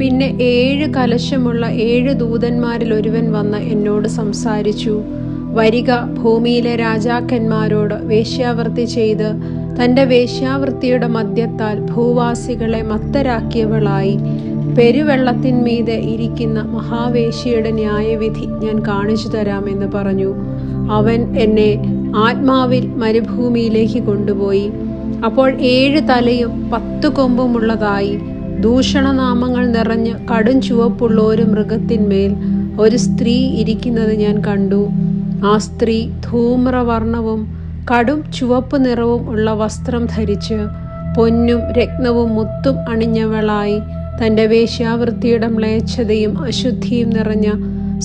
പിന്നെ 7 കലശമുള്ള 7 ദൂതന്മാരിൽ ഒരുവൻ വന്ന് എന്നോട് സംസാരിച്ചു. വരിക, ഭൂമിയിലെ രാജാക്കന്മാരോട് വേശ്യാവൃത്തി ചെയ്ത് തൻ്റെ വേശ്യാവൃത്തിയുടെ മദ്യത്താൽ ഭൂവാസികളെ മത്തരാക്കിയവളായി പെരുവെള്ളത്തിന്മീതെ ഇരിക്കുന്ന മഹാവേശ്യയുടെ ന്യായവിധി ഞാൻ കാണിച്ചു തരാമെന്ന് പറഞ്ഞു. അവൻ എന്നെ ആത്മാവിൽ മരുഭൂമിയിലേക്ക് കൊണ്ടുപോയി. അപ്പോൾ 7 തലയും 10 കൊമ്പുമുള്ളതായി ദൂഷണനാമങ്ങൾ നിറഞ്ഞ് കടും ചുവപ്പുള്ള ഒരു മൃഗത്തിന്മേൽ ഒരു സ്ത്രീ ഇരിക്കുന്നത് ഞാൻ കണ്ടു. ആ സ്ത്രീ ധൂമ്രവർണ്ണവും കടും ചുവപ്പ് നിറവും ഉള്ള വസ്ത്രം ധരിച്ച് പൊന്നും രത്നവും മുത്തും അണിഞ്ഞവളായി തൻ്റെ വേശ്യാവൃത്തിയുടെ മ്ലേച്ഛതയും അശുദ്ധിയും നിറഞ്ഞ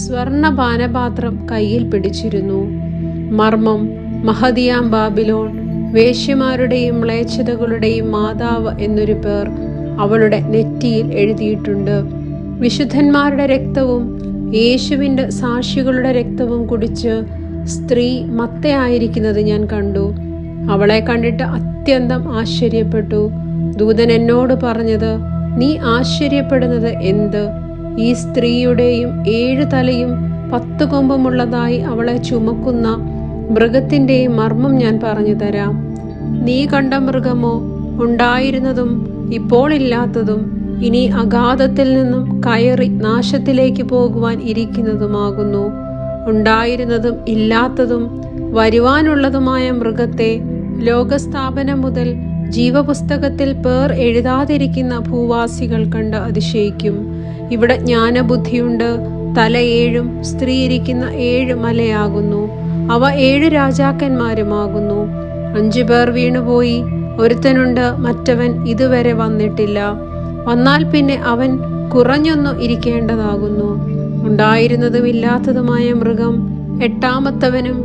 സ്വർണപാനപാത്രം കയ്യിൽ പിടിച്ചിരുന്നു. മർമ്മം, മഹതിയാം ബാബിലോൺ, വേശ്യമാരുടെയും മ്ലേച്ഛതകളുടെയും മാതാവ് എന്നൊരു പേർ അവളുടെ നെറ്റിയിൽ എഴുതിയിട്ടുണ്ട്. വിശുദ്ധന്മാരുടെ രക്തവും യേശുവിൻ്റെ സാക്ഷികളുടെ രക്തവും കുടിച്ച് സ്ത്രീ മത്തയായിരിക്കുന്നത് ഞാൻ കണ്ടു. അവളെ കണ്ടിട്ട് അത്യന്തം ആശ്ചര്യപ്പെട്ടു. ദൂതൻ എന്നോട് പറഞ്ഞത്, നീ ആശ്ചര്യപ്പെടുന്നത് എന്ത്? ഈ സ്ത്രീയുടെയും 7 തലയും 10 കൊമ്പുമുള്ളതായി അവളെ ചുമക്കുന്ന മൃഗത്തിൻ്റെയും മർമ്മം ഞാൻ പറഞ്ഞു തരാം. നീ കണ്ട മൃഗമോ ഉണ്ടായിരുന്നതും ഇപ്പോൾ ഇല്ലാത്തതും ഇനി അഗാധത്തിൽ നിന്നും കയറി നാശത്തിലേക്ക് പോകുവാൻ ഇരിക്കുന്നതുമാകുന്നു. ഉണ്ടായിരുന്നതും ഇല്ലാത്തതും വരുവാനുള്ളതുമായ മൃഗത്തെ ലോകസ്ഥാപനം മുതൽ ജീവപുസ്തകത്തിൽ പേർ എഴുതാതിരിക്കുന്ന ഭൂവാസികൾ കണ്ട് അതിശയിക്കും. ഇവിടെ ജ്ഞാനബുദ്ധിയുണ്ട്. തല 7ഉം സ്ത്രീ ഇരിക്കുന്ന 7 മലയാകുന്നു. അവ 7 രാജാക്കന്മാരുമാകുന്നു. 5 പേർ വീണുപോയി. ഒരുത്തനുണ്ട്, മറ്റവൻ ഇതുവരെ വന്നിട്ടില്ല. വന്നാൽ പിന്നെ അവൻ കുറഞ്ഞൊന്നു ഇരിക്കേണ്ടതാകുന്നു. ഉണ്ടായിരുന്നതും ഇല്ലാത്തതുമായ മൃഗം 8ാമത്തവനും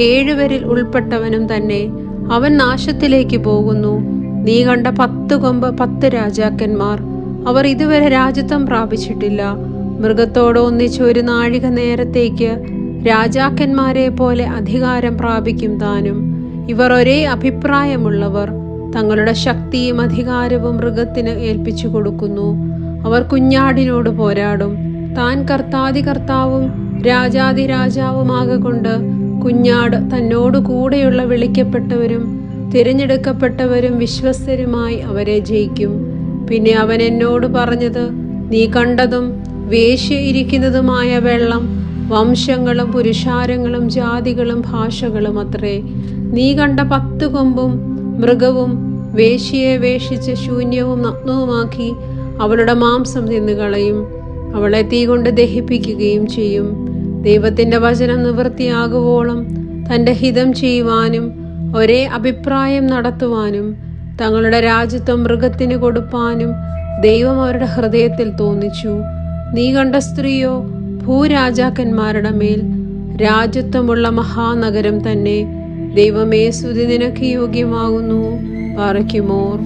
7 പേരിൽ ഉൾപ്പെട്ടവനും തന്നെ. അവൻ നാശത്തിലേക്ക് പോകുന്നു. നീ കണ്ട 10 കൊമ്പ് 10 രാജാക്കന്മാർ. അവർ ഇതുവരെ രാജ്യത്വം പ്രാപിച്ചിട്ടില്ല. മൃഗത്തോട് ഒന്നിച്ച് 1 നാഴിക നേരത്തേക്ക് രാജാക്കന്മാരെ പോലെ അധികാരം പ്രാപിക്കും താനും. ഇവർ ഒരേ അഭിപ്രായമുള്ളവർ. തങ്ങളുടെ ശക്തിയും അധികാരവും മൃഗത്തിന് ഏൽപ്പിച്ചു കൊടുക്കുന്നു. അവർ കുഞ്ഞാടിനോട് പോരാടും. താൻ കർത്താതി കർത്താവും രാജാതി രാജാവുമാകൊണ്ട് കുഞ്ഞാട് തന്നോട് കൂടെയുള്ള വിളിക്കപ്പെട്ടവരും തിരഞ്ഞെടുക്കപ്പെട്ടവരും വിശ്വസ്തരുമായി അവരെ ജയിക്കും. പിന്നെ അവൻ എന്നോട് പറഞ്ഞത്, നീ കണ്ടതും വേശ്യ ഇരിക്കുന്നതുമായ വെള്ളം വംശങ്ങളും പുരുഷാരങ്ങളും ജാതികളും ഭാഷകളും അത്രേ. നീ കണ്ട 10 കൊമ്പും മൃഗവും വേശ്യയെ വേഷിച്ച് ശൂന്യവും നഗ്നവുമാക്കി അവളുടെ മാംസം തിന്നുകളയും. അവളെ തീ കൊണ്ട് ദഹിപ്പിക്കുകയും ചെയ്യും. ദൈവത്തിൻ്റെ വചനം നിവൃത്തിയാകുവോളം തൻ്റെ ഹിതം ചെയ്യുവാനും ഒരേ അഭിപ്രായം നടത്തുവാനും തങ്ങളുടെ രാജ്യത്വം മൃഗത്തിന് കൊടുപ്പാനും ദൈവം അവരുടെ ഹൃദയത്തിൽ തോന്നിച്ചു. നീ കണ്ട സ്ത്രീയോ ഭൂരാജാക്കന്മാരുടെ മേൽ രാജ്യത്വമുള്ള മഹാനഗരം തന്നെ. ദൈവമേ, സ്തുതി നിനക്ക് യോഗ്യമാകുന്നു. പാറയ്ക്കുമോർ.